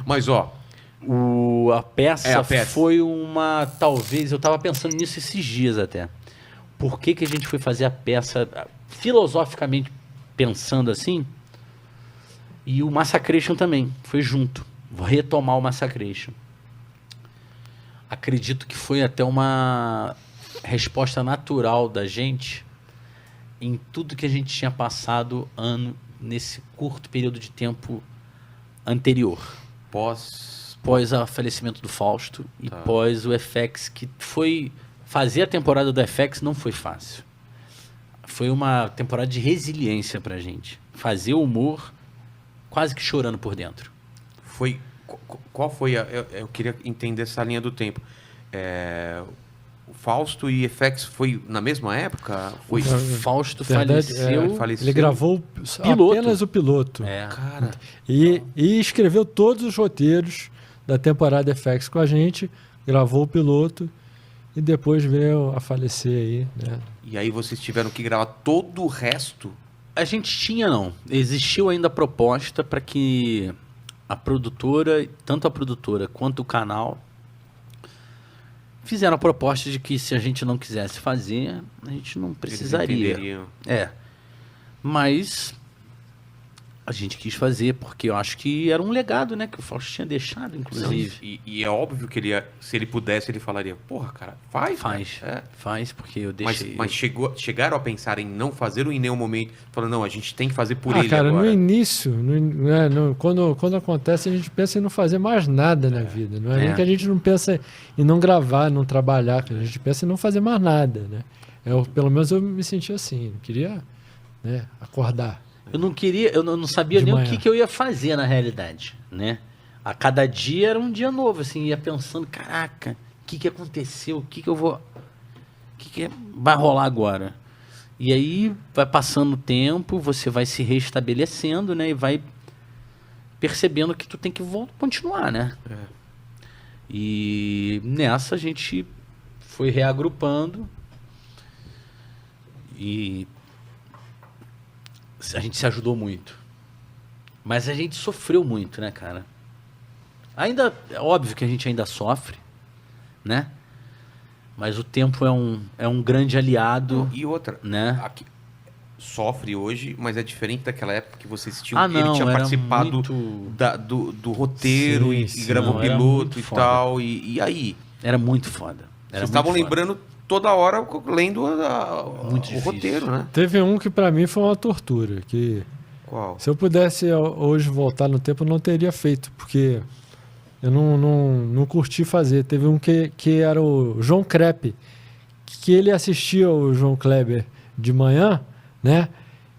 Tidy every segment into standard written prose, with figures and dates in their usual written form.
Mas, ó... A peça peça. foi uma... Talvez, eu tava pensando nisso esses dias até. Por que a gente foi fazer a peça, filosoficamente pensando assim? E o Massacration também, foi junto. Vou retomar o Massacration. Acredito que foi até uma resposta natural da gente em tudo que a gente tinha passado nesse curto período de tempo anterior. Pós o falecimento do Fausto e pós o FX, que foi... Fazer a temporada do FX não foi fácil. Foi uma temporada de resiliência pra gente. Fazer o humor quase que chorando por dentro. Qual foi eu queria entender essa linha do tempo. O Fausto e FX foi na mesma época? O Fausto faleceu. Ele gravou apenas o piloto. Cara. E escreveu todos os roteiros da temporada FX com a gente, gravou o piloto e depois veio a falecer aí, né? E aí vocês tiveram que gravar todo o resto? A gente tinha, não. Existiu ainda a proposta para que a produtora, tanto a produtora quanto o canal, fizeram a proposta de que se a gente não quisesse fazer, a gente não precisaria. Mas a gente quis fazer porque eu acho que era um legado, né, que o Fausto tinha deixado, inclusive. E é óbvio que ele se ele pudesse, ele falaria, porra, cara, faz. Faz, porque eu deixei. Mas chegaram a pensar em não fazer ou em nenhum momento falando, não, a gente tem que fazer por ele cara, agora? No início, quando acontece, a gente pensa em não fazer mais nada na vida. Não é nem que a gente não pensa em não gravar, não trabalhar, a gente pensa em não fazer mais nada, né? Pelo menos eu me senti assim, não queria, né, acordar. Eu não sabia nem o que eu ia fazer na realidade, né? A cada dia era um dia novo, assim, ia pensando, caraca, o que aconteceu? O que vai rolar agora? E aí vai passando o tempo, você vai se restabelecendo, né? E vai percebendo que tu tem que continuar, né? E nessa a gente foi reagrupando e a gente se ajudou muito. Mas a gente sofreu muito, né, cara? Ainda, é óbvio que a gente ainda sofre, né? Mas o tempo é um grande aliado. E outra, né? Aqui, sofre hoje, mas é diferente daquela época que vocês tinham... Ele tinha participado muito... do roteiro e gravou piloto e tal. E aí? Era muito foda. Vocês estavam lembrando toda hora lendo o roteiro, né? Teve um que pra mim foi uma tortura. Qual? Se eu pudesse hoje voltar no tempo, eu não teria feito, porque eu não curti fazer. Teve um que era o João Crepe, que ele assistia o João Kleber de manhã, né?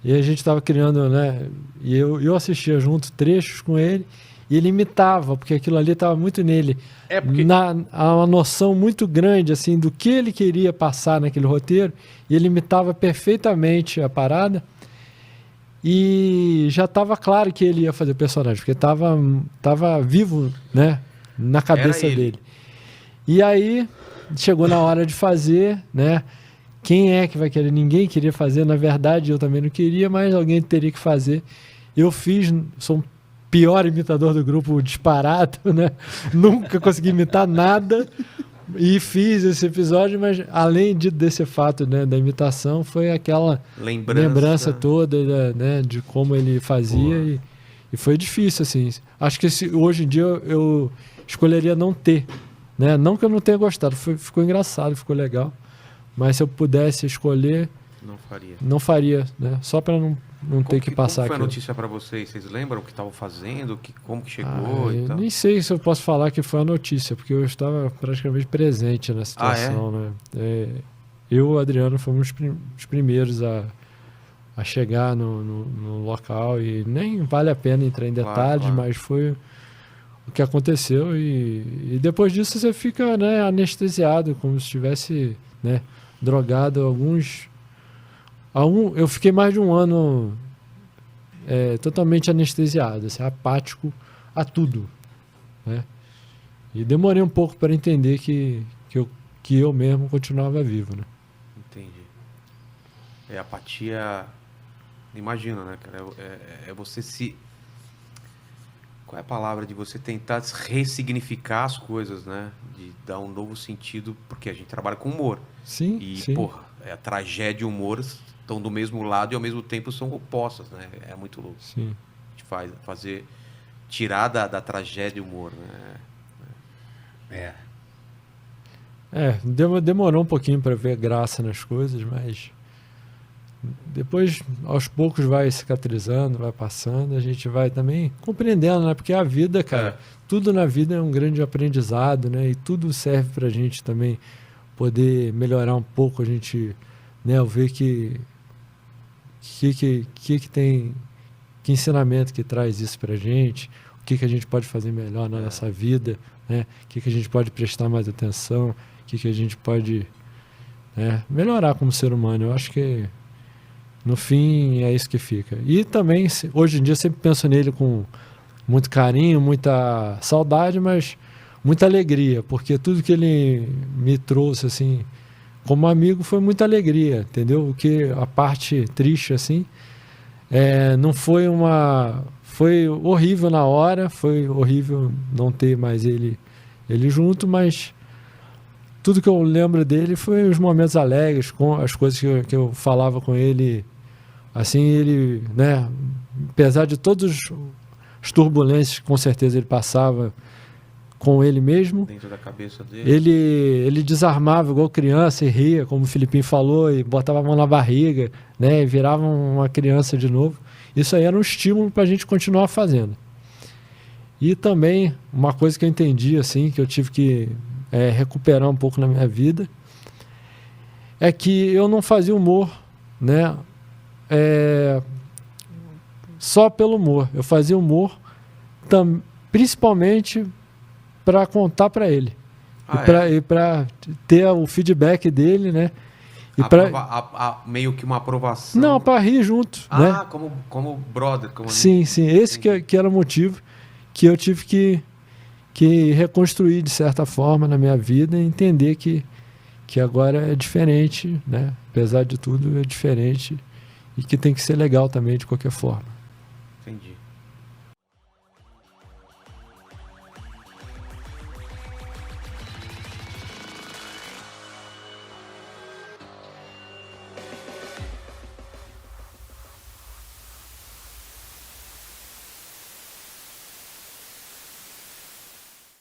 E a gente estava criando, né? E eu assistia junto trechos com ele, e ele imitava, porque aquilo ali estava muito nele. Há uma noção muito grande assim do que ele queria passar naquele roteiro, e ele imitava perfeitamente a parada. E já estava claro que ele ia fazer o personagem, porque estava vivo, né, na cabeça dele. E aí chegou na hora de fazer, né? Quem é que vai querer? Ninguém queria fazer, na verdade eu também não queria, mas alguém teria que fazer. Eu fiz, sou um pior imitador do grupo disparado, né? Nunca consegui imitar nada e fiz esse episódio, mas além desse fato, né, da imitação, foi aquela lembrança toda, né, de como ele fazia e foi difícil, assim. Acho que hoje em dia eu escolheria não ter, né? Não que eu não tenha gostado, ficou engraçado, ficou legal, mas se eu pudesse escolher, não faria, né? Só para não ter que passar aqui. Como foi a notícia para vocês? Vocês lembram o que estavam fazendo? Como que chegou e tal? Nem sei se eu posso falar que foi a notícia, porque eu estava praticamente presente na situação, né? Eu e o Adriano fomos os primeiros a chegar no local e nem vale a pena entrar em detalhes, mas foi o que aconteceu e depois disso você fica, né, anestesiado, como se estivesse, né, drogado. Eu fiquei mais de um ano totalmente anestesiado, assim, apático a tudo, né? E demorei um pouco para entender que eu mesmo continuava vivo, né? Entendi. Apatia, imagina, né, cara? É você se... qual é a palavra? De você tentar ressignificar as coisas, né? De dar um novo sentido, porque a gente trabalha com humor. Sim, E, sim. porra, a tragédia e o humor estão do mesmo lado e ao mesmo tempo são opostas, né? É muito louco. Sim. A gente tirar da tragédia o humor, né? Demorou um pouquinho para ver graça nas coisas, mas depois, aos poucos, vai cicatrizando, vai passando, a gente vai também compreendendo, né? Porque a vida, cara, tudo na vida é um grande aprendizado, né? E tudo serve pra gente também poder melhorar um pouco, a gente, né, ver que tem, que ensinamento que traz isso pra gente, o que a gente pode fazer melhor na nossa vida, né? O que a gente pode prestar mais atenção, o que a gente pode, né, melhorar como ser humano. Eu acho que no fim é isso que fica. E também, hoje em dia, eu sempre penso nele com muito carinho, muita saudade, mas muita alegria, porque tudo que ele me trouxe, assim, como amigo, foi muita alegria, entendeu? O que a parte triste, assim, não foi foi horrível na hora, foi horrível não ter mais ele junto, mas tudo que eu lembro dele foi os momentos alegres, com as coisas que eu falava com ele, assim, ele, né, apesar de todas as turbulências que com certeza ele passava com ele mesmo, dentro da cabeça dele, ele desarmava igual criança e ria, como o Filipinho falou, e botava a mão na barriga, né, e virava uma criança de novo. Isso aí era um estímulo para a gente continuar fazendo. E também uma coisa que eu entendi, assim, que eu tive que recuperar um pouco na minha vida, é que eu não fazia humor, né, só pelo humor. Eu fazia humor principalmente para contar para ele e para ter o feedback dele, né? E meio que uma aprovação. Não, para rir junto, né? Como brother, como sim, amigo. Sim. Esse que era o motivo que eu tive que reconstruir de certa forma na minha vida e entender que agora é diferente, né? Apesar de tudo, é diferente e que tem que ser legal também de qualquer forma. Entendi.